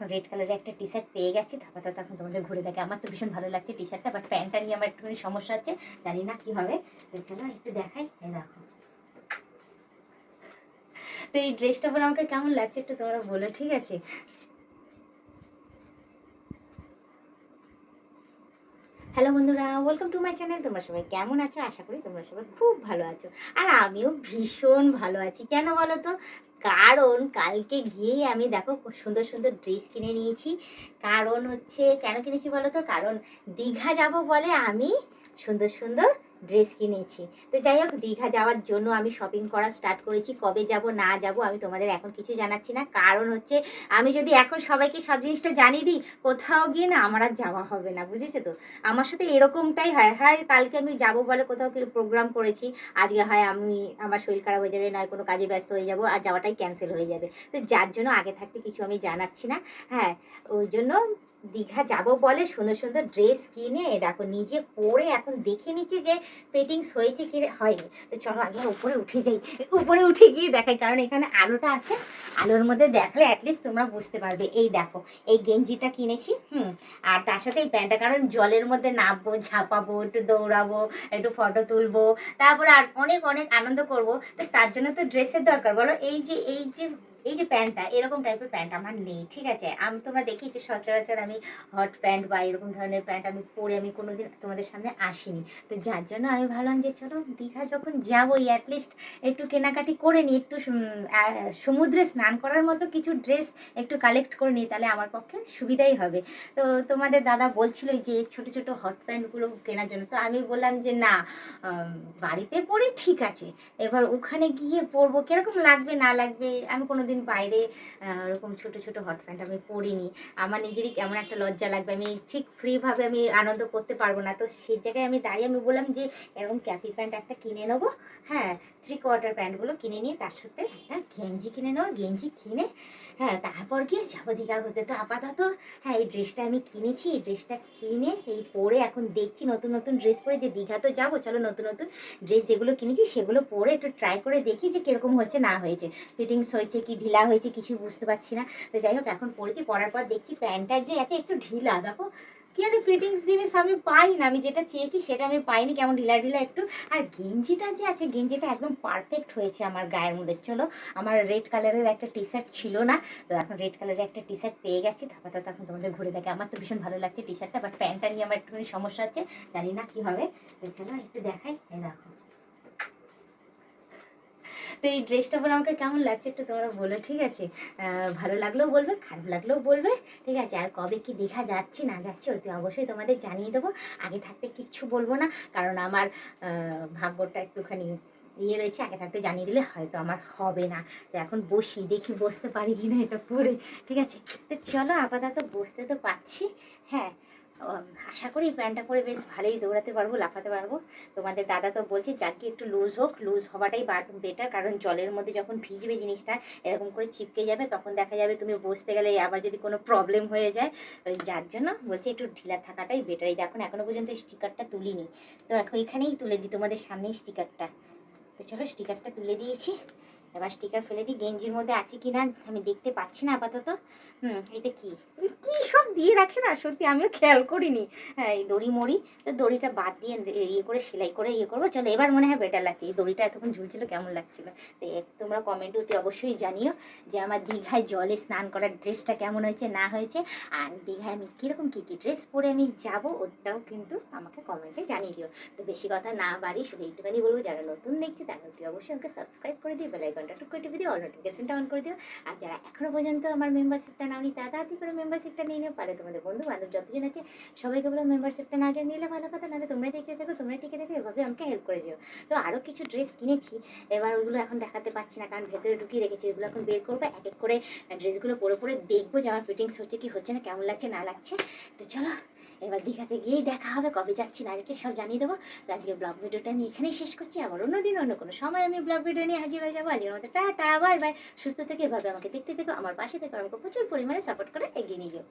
এখন রেড কালারের একটা টি শার্ট পেয়ে গেছি, আপাতত এখন তোমাদের ঘুরে দেখে। আমার তো ভীষণ ভালো লাগছে টি শার্টটা, বাট প্যান্টটা নিয়ে আমার একটুখানি সমস্যা হচ্ছে, জানি না কী হবে। তো চলো একটু দেখাই। এই দেখো, তো এই ড্রেসটা পরে আমাকে কেমন লাগছে একটু তোমরা বলো, ঠিক আছে? হ্যালো বন্ধুরা, ওয়েলকাম টু মাই চ্যানেল। তোমরা সবাই কেমন আছো? আশা করি তোমরা সবাই খুব ভালো আছো, আর আমিও ভীষণ ভালো আছি। কেন বলো তো? কারণ কালকে গিয়ে আমি দেখো খুব সুন্দর সুন্দর ড্রেস কিনে নিয়েছি। কারণ হচ্ছে কেন কিনেছি বলো তো? কারণ দীঘা যাব বলে আমি সুন্দর সুন্দর ড্রেস কিনেছি। তো যাই হোক, দীঘা যাওয়ার জন্য আমি শপিং করা স্টার্ট করেছি। কবে যাব না যাব আমি তোমাদের এখন কিছু জানাচ্ছি না, কারণ হচ্ছে আমি যদি এখন সবাইকে সব জিনিসটা জানিয়ে দিই, কোথাও গিয়ে না আমার আর যাওয়া হবে না, বুঝেছো তো? আমার সাথে এরকমটাই হয়। হয় কালকে আমি যাব বলে কোথাও প্রোগ্রাম করেছি, আজকে হয় আমি আমার শরীর খারাপ হয়ে যাবে, নয় কোনো কাজে ব্যস্ত হয়ে যাব, আর যাওয়াটাই ক্যান্সেল হয়ে যাবে। তো যার জন্য আগে থাকতে কিছু আমি জানাচ্ছি না। হ্যাঁ, ওই জন্য দীঘা যাব বলে সুন্দর সুন্দর ড্রেস কিনে দেখো নিজে পরে এখন দেখে নিচ্ছি যে ফিটিংস হয়েছে কি হয়নি। তো চলো আগে উপরে উঠে যাই, উপরে উঠে গিয়ে দেখাই, কারণ এখানে আলোটা আছে, আলোর মধ্যে দেখলে অ্যাটলিস্ট তোমরা বুঝতে পারবে। এই দেখো, এই গেঞ্জিটা কিনেছি, আর তার সাথে এই প্যান্টটা, কারণ জলের মধ্যে নামবো, ঝাঁপাবো, একটু দৌড়াবো, একটু ফটো তুলবো, তারপরে আর অনেক অনেক আনন্দ করব। তো তার জন্য তো ড্রেসের দরকার, বলো? এই যে প্যান্টটা, এরকম টাইপের প্যান্ট আমার নেই, ঠিক আছে? আমি তোমরা দেখেছি সচরাচর আমি হট প্যান্ট বা এরকম ধরনের প্যান্ট আমি পরে আমি কোনোদিন তোমাদের সামনে আসিনি। তো যার জন্য আমি ভাবলাম যে চলো দীঘা যখন যাবোই, অ্যাটলিস্ট একটু কেনাকাটি করে নিই, একটু সমুদ্রে স্নান করার মতো কিছু ড্রেস একটু কালেক্ট করে নিই, তাহলে আমার পক্ষে সুবিধাই হবে। তো তোমাদের দাদা বলছিল যে ছোট ছোট হট প্যান্টগুলো কেনার জন্য, তো আমি বললাম যে না, বাড়িতে পরে ঠিক আছে, এবার ওখানে গিয়ে পরবো কিরকম লাগবে না লাগবে। আমি কোনোদিন বাইরে ওরকম ছোট ছোট হট প্যান্ট আমি পরিনি, আমার নিজেরই কেমন একটা লজ্জা লাগবে, আমি ঠিক ফ্রিভাবে আমি আনন্দ করতে পারবো না। তো সেই জায়গায় আমি দাঁড়িয়ে আমি বললাম যে এরকম ক্যাপি প্যান্ট একটা কিনে নেবো। হ্যাঁ, 3/4 প্যান্টগুলো কিনে নিয়ে তার সাথে একটা গেঞ্জি কিনে নেবো, গেঞ্জি কিনে হ্যাঁ তারপর গিয়ে যাবো দীঘা ঘুরতে। তো আপাতত হ্যাঁ, এই ড্রেসটা আমি কিনেছি, এই ড্রেসটা কিনে এই পরে এখন দেখছি নতুন নতুন ড্রেস পরে যে দীঘা তো যাবো, চলো নতুন নতুন ড্রেস যেগুলো কিনেছি সেগুলো পরে একটু ট্রাই করে দেখি যে কীরকম হয়েছে না হয়েছে, ফিটিংস হয়েছে কি ঢিলা হয়েছে কিছু বুঝতে পারছি না। তো যাই হোক, এখন পরেছি, পরার পর দেখছি প্যান্টটার যে আছে একটু ঢিলা, দেখো কি জানি ফিটিংস জিনিস আমি পাই না, আমি যেটা চেয়েছি সেটা আমি পাইনি, কেমন ঢিলা ঢিলা একটু। আর গেঞ্জিটা যে আছে, গেঞ্জিটা একদম পারফেক্ট হয়েছে আমার গায়ের মধ্যে। চলো, আমার রেড কালারের একটা টি শার্ট ছিল না, তো এখন রেড কালারের একটা টি শার্ট পেয়ে গেছি, আপাতত এখন তোমাদের ঘুরে দেখে। আমার তো ভীষণ ভালো লাগছে টি শার্টটা, বাট প্যান্টটা নিয়ে আমার একটুখানি সমস্যা হচ্ছে, জানি না কী হবে। তো চলো একটু দেখাই। এই দেখো, তো এই ড্রেসটা পরে আমাকে কেমন লাগছে একটু তোমরা বলো, ঠিক আছে? ভালো লাগলেও বলবে, খারাপ লাগলেও বলবে, ঠিক আছে? আর কবে কি দীঘা যাচ্ছি না যাচ্ছি অতি অবশ্যই তোমাদের জানিয়ে দেবো। আগে থাকতে কিচ্ছু বলবো না, কারণ আমার ভাগ্যটা একটুখানি ইয়ে রয়েছে, আগে থাকতে জানিয়ে দিলে হয়তো আমার হবে না। তো এখন বসি, দেখি বসতে পারি কি না এটা পরে, ঠিক আছে? তো চলো আপাতত বসতে তো পারছি। হ্যাঁ, আশা করি প্যান্টটা পরে বেশ ভালোই দৌড়াতে পারবো, লাফাতে পারবো। তোমাদের দাদা তো বলছে যাকে একটু লুজ হোক, লুজ হওয়াটাই বেটার, কারণ জলের মধ্যে যখন ভিজবে জিনিসটা এরকম করে চিপকে যাবে, তখন দেখা যাবে তুমি বসতে গেলে আবার যদি কোনো প্রবলেম হয়ে যায়। ওই যার জন্য বলছে একটু ঢিলা থাকাটাই বেটার। এই দেখুন এখনো পর্যন্ত স্টিকারটা তুলিনি, তো এখন এখানেই তুলে দিই তোমাদের সামনেই স্টিকারটা। তো চলো স্টিকারটা তুলে দিয়েছি, এবার স্টিকার ফেলে দিই। গেঞ্জির মধ্যে আছে কি না আমি দেখতে পাচ্ছি না আপাতত। এটা কি কি সব দিয়ে রাখে না, সত্যি আমিও খেয়াল করিনি। হ্যাঁ, এই দড়ি মড়ি, তো দড়িটা বাদ দিয়ে ইয়ে করে সেলাই করে ইয়ে করবো। চলো এবার মনে হয় বেটার লাগছে। এই দড়িটা এতক্ষণ ঝুলছিল কেমন লাগছিল। তো তোমরা কমেন্ট অতি অবশ্যই জানিও যে আমার দীঘায় জলে স্নান করার ড্রেসটা কেমন হয়েছে না হয়েছে, আর দীঘায় আমি কীরকম কী কী ড্রেস পরে আমি যাবো ওটাও কিন্তু আমাকে কমেন্টে জানিয়ে দিও। তো বেশি কথা না বাড়ি, শুধু একটুখানি বলবো যারা নতুন দেখছে তারা অতি অবশ্যই আমাকে সাবস্ক্রাইব করে দিও, বেল আইকনটা টুক করে টিপে দিও, অল নোটিফিকেশনটা অন করে দিও। আর যারা এখনো পর্যন্ত আমার মেম্বারশিপটা নাওনি তাড়াতাড়ি করে মেম্বারশিপটা নিয়ে নিও, পারে তোমাদের বন্ধু বান্ধব যতজন আছে সবাইকে বলো মেম্বারশিপটা না জন্য নিলে ভালো কথা, নাহলে তোমরা দেখতে থাকো, তোমরা টিকে দেখো, এভাবে আমাকে হেল্প করে দিও। তো আরও কিছু ড্রেস কিনেছি, এবার ওগুলো এখন দেখাতে পাচ্ছি না কারণ ভেতরে ঢুকিয়ে রেখেছি, ওগুলো এখন বের করবো, এক এক করে ড্রেসগুলো পরে পরে দেখবো যে আমার ফিটিংস হচ্ছে কি হচ্ছে না, কেমন লাগছে না লাগছে। তো চলো এবার দীঘাতে গিয়েই দেখা হবে, কবে যাচ্ছি না যাচ্ছি সব জানিয়ে দেবো। তো আজকে ব্লগ ভিডিওটা আমি এখানেই শেষ করছি, আবার অন্যদিন অন্য কোনো সময় আমি ব্লগ ভিডিও নিয়ে হাজির হয়ে যাবো। আজকের মতো টাটা, বাই বাই, সুস্থ থেকে এভাবে আমাকে দেখতে থেকো, আমার পাশে থেকে আমাকে প্রচুর পরিমাণে সাপোর্ট করে এগিয়ে নিয়ে যাও।